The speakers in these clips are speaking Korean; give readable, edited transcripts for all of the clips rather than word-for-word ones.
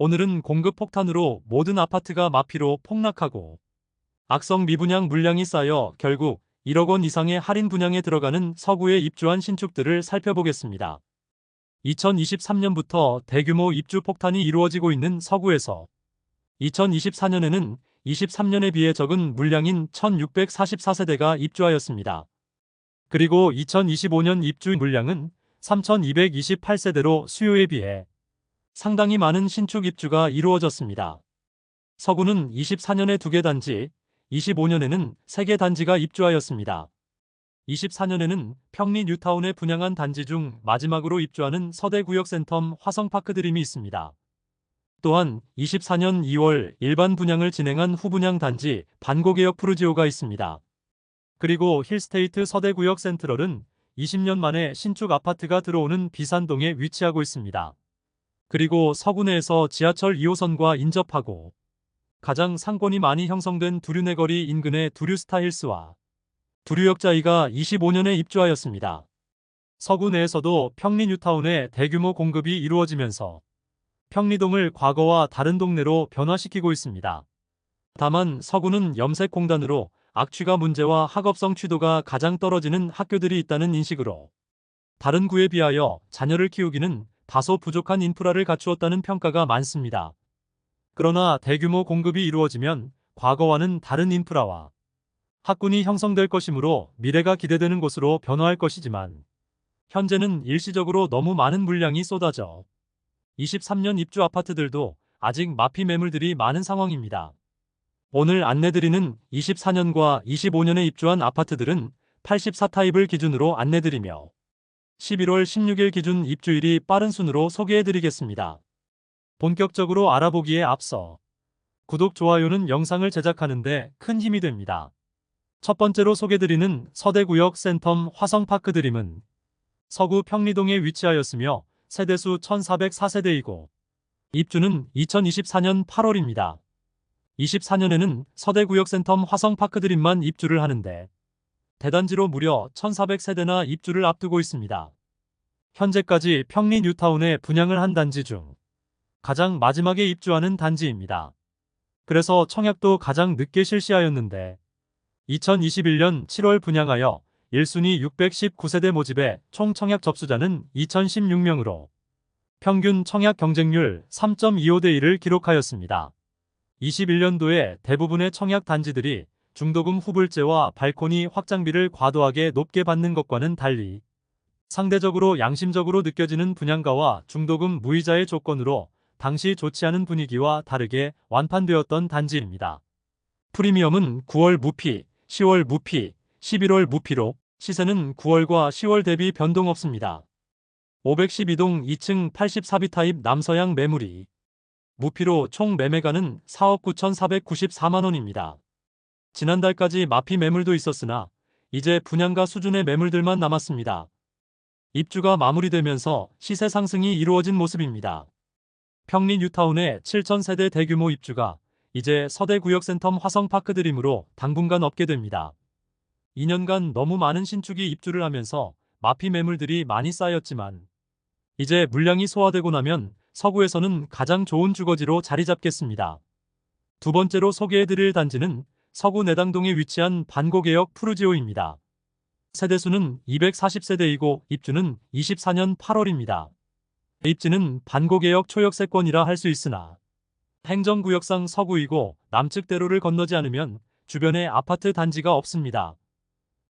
오늘은 공급 폭탄으로 모든 아파트가 마피로 폭락하고 악성 미분양 물량이 쌓여 결국 1억 원 이상의 할인 분양에 들어가는 서구에 입주한 신축들을 살펴보겠습니다. 2023년부터 대규모 입주 폭탄이 이루어지고 있는 서구에서 2024년에는 23년에 비해 적은 물량인 1644세대가 입주하였습니다. 그리고 2025년 입주 물량은 3228세대로 수요에 비해 상당히 많은 신축 입주가 이루어졌습니다. 서구는 24년에 2개 단지, 25년에는 3개 단지가 입주하였습니다. 24년에는 평리 뉴타운에 분양한 단지 중 마지막으로 입주하는 서대구역 센텀 화성파크 드림이 있습니다. 또한 24년 2월 일반 분양을 진행한 후분양 단지 반고개역 푸르지오가 있습니다. 그리고 힐스테이트 서대구역 센트럴은 20년 만에 신축 아파트가 들어오는 비산동에 위치하고 있습니다. 그리고 서구 내에서 지하철 2호선과 인접하고 가장 상권이 많이 형성된 두류내거리 인근의 두류스타힐스와 두류역자이가 25년에 입주하였습니다. 서구 내에서도 평리 뉴타운에 대규모 공급이 이루어지면서 평리동을 과거와 다른 동네로 변화시키고 있습니다. 다만 서구는 염색공단으로 악취가 문제와 학업성 취도가 가장 떨어지는 학교들이 있다는 인식으로 다른 구에 비하여 자녀를 키우기는 다소 부족한 인프라를 갖추었다는 평가가 많습니다. 그러나 대규모 공급이 이루어지면 과거와는 다른 인프라와 학군이 형성될 것이므로 미래가 기대되는 곳으로 변화할 것이지만 현재는 일시적으로 너무 많은 물량이 쏟아져 23년 입주 아파트들도 아직 마피 매물들이 많은 상황입니다. 오늘 안내드리는 24년과 25년에 입주한 아파트들은 84타입을 기준으로 안내드리며 11월 16일 기준 입주일이 빠른 순으로 소개해드리겠습니다. 본격적으로 알아보기에 앞서 구독, 좋아요는 영상을 제작하는데 큰 힘이 됩니다. 첫 번째로 소개드리는 서대구역 센텀 화성파크 드림은 서구 평리동에 위치하였으며 세대수 1404세대이고 입주는 2024년 8월입니다. 24년에는 서대구역 센텀 화성파크 드림만 입주를 하는데 대단지로 무려 1400세대나 입주를 앞두고 있습니다. 현재까지 평리 뉴타운에 분양을 한 단지 중 가장 마지막에 입주하는 단지입니다. 그래서 청약도 가장 늦게 실시하였는데 2021년 7월 분양하여 1순위 619세대 모집에 총 청약 접수자는 2016명으로 평균 청약 경쟁률 3.25대 1을 기록하였습니다. 21년도에 대부분의 청약 단지들이 중도금 후불제와 발코니 확장비를 과도하게 높게 받는 것과는 달리 상대적으로 양심적으로 느껴지는 분양가와 중도금 무이자의 조건으로 당시 좋지 않은 분위기와 다르게 완판되었던 단지입니다. 프리미엄은 9월 무피, 10월 무피, 11월 무피로 시세는 9월과 10월 대비 변동 없습니다. 512동 2층 84B 타입 남서양 매물이 무피로 총 매매가는 4억 9,494만원입니다. 지난달까지 마피 매물도 있었으나 이제 분양가 수준의 매물들만 남았습니다. 입주가 마무리되면서 시세 상승이 이루어진 모습입니다. 평리 뉴타운의 7,000세대 대규모 입주가 이제 서대구역 센텀 화성파크 드림으로 당분간 없게 됩니다. 2년간 너무 많은 신축이 입주를 하면서 마피 매물들이 많이 쌓였지만 이제 물량이 소화되고 나면 서구에서는 가장 좋은 주거지로 자리 잡겠습니다. 두 번째로 소개해드릴 단지는 서구 내당동에 위치한 반고개역 푸르지오입니다. 세대수는 240세대이고 입주는 24년 8월입니다. 입지는 반고개역 초역세권이라 할 수 있으나 행정구역상 서구이고 남측 대로를 건너지 않으면 주변에 아파트 단지가 없습니다.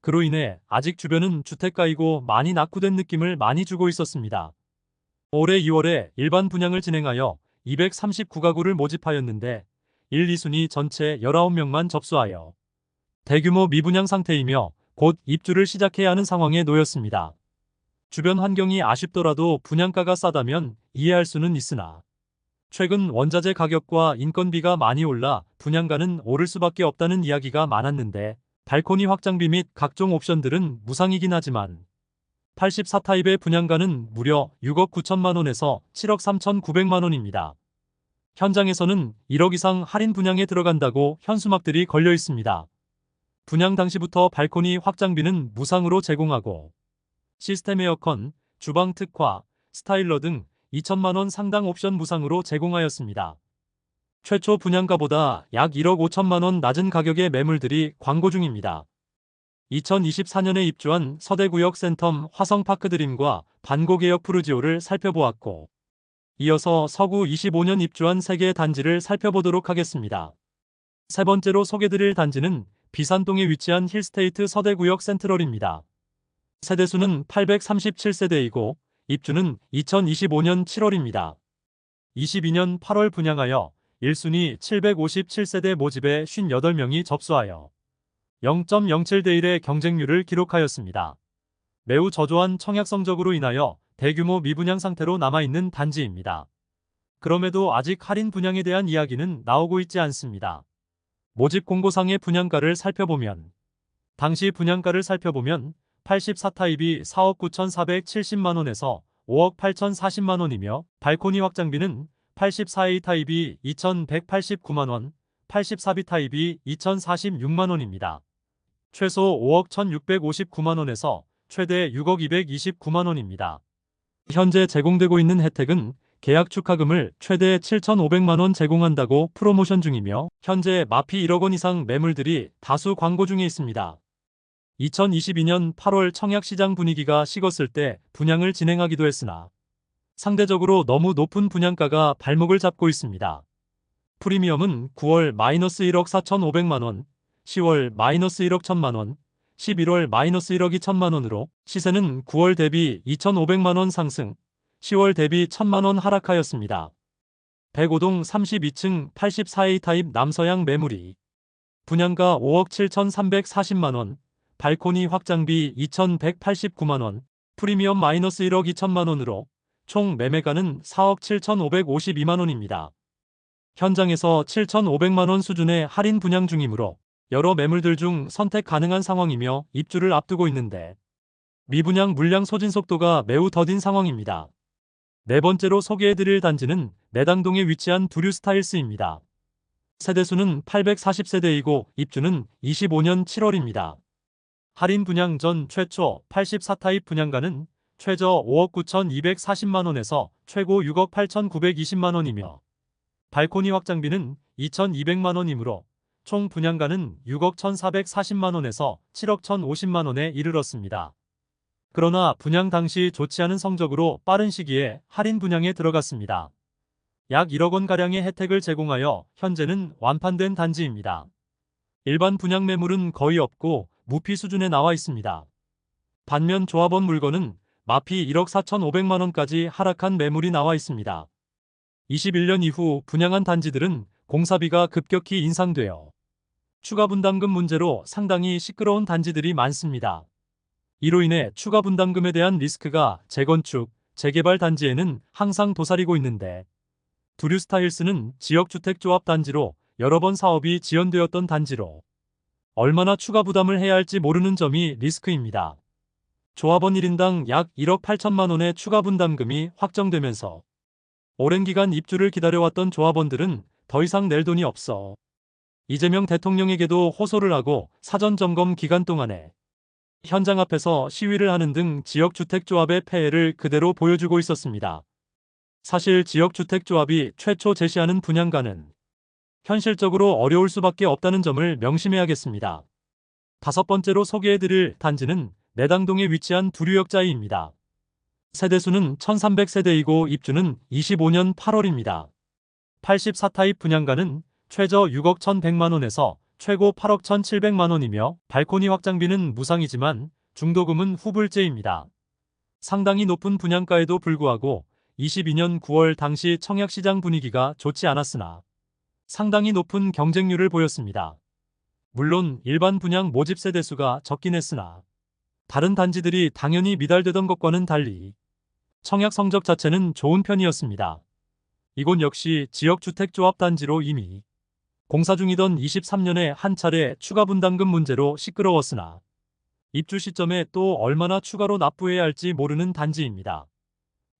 그로 인해 아직 주변은 주택가이고 많이 낙후된 느낌을 많이 주고 있었습니다. 올해 2월에 일반 분양을 진행하여 239가구를 모집하였는데 1, 2순위 전체 19명만 접수하여 대규모 미분양 상태이며 곧 입주를 시작해야 하는 상황에 놓였습니다. 주변 환경이 아쉽더라도 분양가가 싸다면 이해할 수는 있으나 최근 원자재 가격과 인건비가 많이 올라 분양가는 오를 수밖에 없다는 이야기가 많았는데 발코니 확장비 및 각종 옵션들은 무상이긴 하지만 84타입의 분양가는 무려 6억 9천만원에서 7억 3,900만원입니다. 현장에서는 1억 이상 할인 분양에 들어간다고 현수막들이 걸려 있습니다. 분양 당시부터 발코니 확장비는 무상으로 제공하고 시스템 에어컨, 주방 특화, 스타일러 등 2천만 원 상당 옵션 무상으로 제공하였습니다. 최초 분양가보다 약 1억 5천만 원 낮은 가격의 매물들이 광고 중입니다. 2024년에 입주한 서대구역 센텀 화성파크드림과 반고개역 푸르지오를 살펴보았고, 이어서 서구 25년 입주한 3개의 단지를 살펴보도록 하겠습니다. 세 번째로 소개드릴 단지는 비산동에 위치한 힐스테이트 서대구역 센트럴입니다. 세대수는 837세대이고 입주는 2025년 7월입니다. 22년 8월 분양하여 1순위 757세대 모집에 58명이 접수하여 0.07대 1의 경쟁률을 기록하였습니다. 매우 저조한 청약 성적으로 인하여 대규모 미분양 상태로 남아있는 단지입니다. 그럼에도 아직 할인 분양에 대한 이야기는 나오고 있지 않습니다. 모집 공고상의 분양가를 살펴보면 당시 분양가를 살펴보면 84타입이 4억 9,470만원에서 5억 8,040만원이며 발코니 확장비는 84A 타입이 2,189만원, 84B 타입이 2,046만원입니다. 최소 5억 1,659만원에서 최대 6억 229만원입니다. 현재 제공되고 있는 혜택은 계약 축하금을 최대 7,500만원 제공한다고 프로모션 중이며 현재 마피 1억 원 이상 매물들이 다수 광고 중에 있습니다. 2022년 8월 청약시장 분위기가 식었을 때 분양을 진행하기도 했으나 상대적으로 너무 높은 분양가가 발목을 잡고 있습니다. 프리미엄은 9월 -1억 4,500만원, 10월 -1억 1,000만원, 11월 -1억 2천만원으로 시세는 9월 대비 2,500만원 상승, 10월 대비 1,000만원 하락하였습니다. 105동 32층 84A 타입 남서양 매물이 분양가 5억 7,340만원, 발코니 확장비 2,189만원, 프리미엄 -1억 2천만원으로 총 매매가는 4억 7,552만원입니다. 현장에서 7,500만원 수준의 할인 분양 중이므로 여러 매물들 중 선택 가능한 상황이며 입주를 앞두고 있는데 미분양 물량 소진 속도가 매우 더딘 상황입니다. 네 번째로 소개해드릴 단지는 내당동에 위치한 두류스타일스입니다. 세대수는 840세대이고 입주는 25년 7월입니다. 할인 분양 전 최초 84타입 분양가는 최저 5억 9,240만원에서 최고 6억 8,920만원이며 발코니 확장비는 2,200만원이므로 총 분양가는 6억 1,440만원에서 7억 1,050만원에 이르렀습니다. 그러나 분양 당시 좋지 않은 성적으로 빠른 시기에 할인 분양에 들어갔습니다. 약 1억 원가량의 혜택을 제공하여 현재는 완판된 단지입니다. 일반 분양 매물은 거의 없고 무피 수준에 나와 있습니다. 반면 조합원 물건은 마피 1억 4,500만원까지 하락한 매물이 나와 있습니다. 21년 이후 분양한 단지들은 공사비가 급격히 인상되어 추가 분담금 문제로 상당히 시끄러운 단지들이 많습니다. 이로 인해 추가 분담금에 대한 리스크가 재건축, 재개발 단지에는 항상 도사리고 있는데 두류스타일스는 지역주택조합 단지로 여러 번 사업이 지연되었던 단지로 얼마나 추가 부담을 해야 할지 모르는 점이 리스크입니다. 조합원 1인당 약 1억 8천만원의 추가 분담금이 확정되면서 오랜 기간 입주를 기다려왔던 조합원들은 더 이상 낼 돈이 없어 이재명 대통령에게도 호소를 하고 사전점검 기간 동안에 현장 앞에서 시위를 하는 등 지역주택조합의 폐해를 그대로 보여주고 있었습니다. 사실 지역주택조합이 최초 제시하는 분양가는 현실적으로 어려울 수밖에 없다는 점을 명심해야겠습니다. 다섯 번째로 소개해드릴 단지는 내당동에 위치한 두류역자이입니다. 세대수는 1,300세대이고 입주는 25년 8월입니다. 84타입 분양가는 최저 6억 1,100만원에서 최고 8억 1,700만원이며 발코니 확장비는 무상이지만 중도금은 후불제입니다. 상당히 높은 분양가에도 불구하고 22년 9월 당시 청약시장 분위기가 좋지 않았으나 상당히 높은 경쟁률을 보였습니다. 물론 일반 분양 모집 세대수가 적긴 했으나 다른 단지들이 당연히 미달되던 것과는 달리 청약 성적 자체는 좋은 편이었습니다. 이곳 역시 지역주택조합 단지로 이미 공사 중이던 23년에 한 차례 추가 분담금 문제로 시끄러웠으나 입주 시점에 또 얼마나 추가로 납부해야 할지 모르는 단지입니다.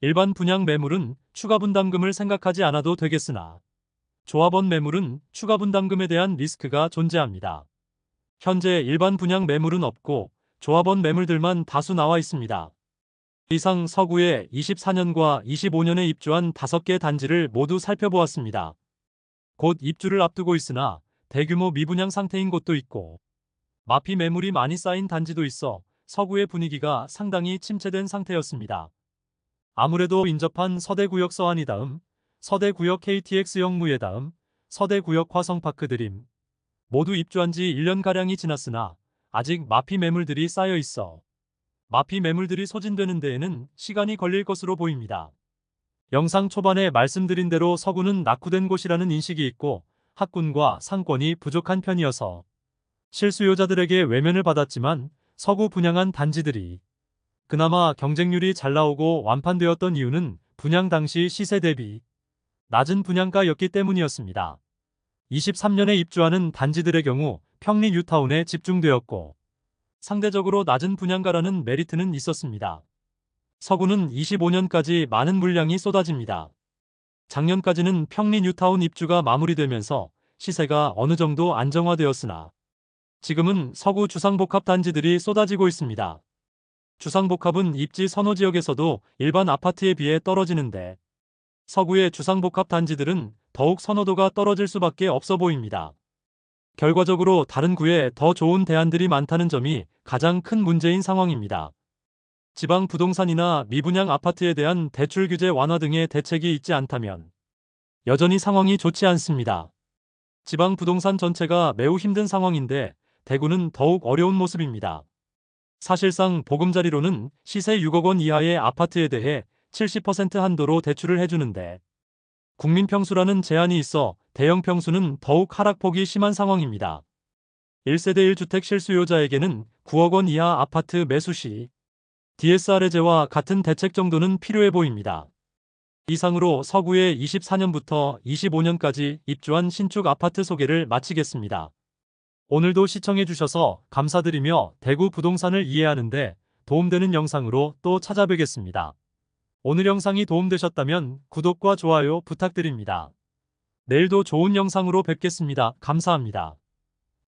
일반 분양 매물은 추가 분담금을 생각하지 않아도 되겠으나 조합원 매물은 추가 분담금에 대한 리스크가 존재합니다. 현재 일반 분양 매물은 없고 조합원 매물들만 다수 나와 있습니다. 이상 서구에 24년과 25년에 입주한 5개 단지를 모두 살펴보았습니다. 곧 입주를 앞두고 있으나 대규모 미분양 상태인 곳도 있고 마피 매물이 많이 쌓인 단지도 있어 서구의 분위기가 상당히 침체된 상태였습니다. 아무래도 인접한 서대구역 서안이 다음, 서대구역 KTX 역무예 다음, 서대구역 화성파크 드림 모두 입주한 지 1년가량이 지났으나 아직 마피 매물들이 쌓여 있어 마피 매물들이 소진되는 데에는 시간이 걸릴 것으로 보입니다. 영상 초반에 말씀드린 대로 서구는 낙후된 곳이라는 인식이 있고 학군과 상권이 부족한 편이어서 실수요자들에게 외면을 받았지만 서구 분양한 단지들이 그나마 경쟁률이 잘 나오고 완판되었던 이유는 분양 당시 시세 대비 낮은 분양가였기 때문이었습니다. 23년에 입주하는 단지들의 경우 평리 뉴타운에 집중되었고 상대적으로 낮은 분양가라는 메리트는 있었습니다. 서구는 25년까지 많은 물량이 쏟아집니다. 작년까지는 평리 뉴타운 입주가 마무리되면서 시세가 어느 정도 안정화되었으나 지금은 서구 주상복합 단지들이 쏟아지고 있습니다. 주상복합은 입지 선호 지역에서도 일반 아파트에 비해 떨어지는데 서구의 주상복합 단지들은 더욱 선호도가 떨어질 수밖에 없어 보입니다. 결과적으로 다른 구에 더 좋은 대안들이 많다는 점이 가장 큰 문제인 상황입니다. 지방 부동산이나 미분양 아파트에 대한 대출 규제 완화 등의 대책이 있지 않다면 여전히 상황이 좋지 않습니다. 지방 부동산 전체가 매우 힘든 상황인데 대구는 더욱 어려운 모습입니다. 사실상 보금자리로는 시세 6억 원 이하의 아파트에 대해 70% 한도로 대출을 해주는데 국민평수라는 제한이 있어 대형 평수는 더욱 하락폭이 심한 상황입니다. 1세대 1주택 실수요자에게는 9억 원 이하 아파트 매수 시 DSR 해제와 같은 대책 정도는 필요해 보입니다. 이상으로 서구에 24년부터 25년까지 입주한 신축 아파트 소개를 마치겠습니다. 오늘도 시청해주셔서 감사드리며 대구 부동산을 이해하는 데 도움되는 영상으로 또 찾아뵙겠습니다. 오늘 영상이 도움되셨다면 구독과 좋아요 부탁드립니다. 내일도 좋은 영상으로 뵙겠습니다. 감사합니다.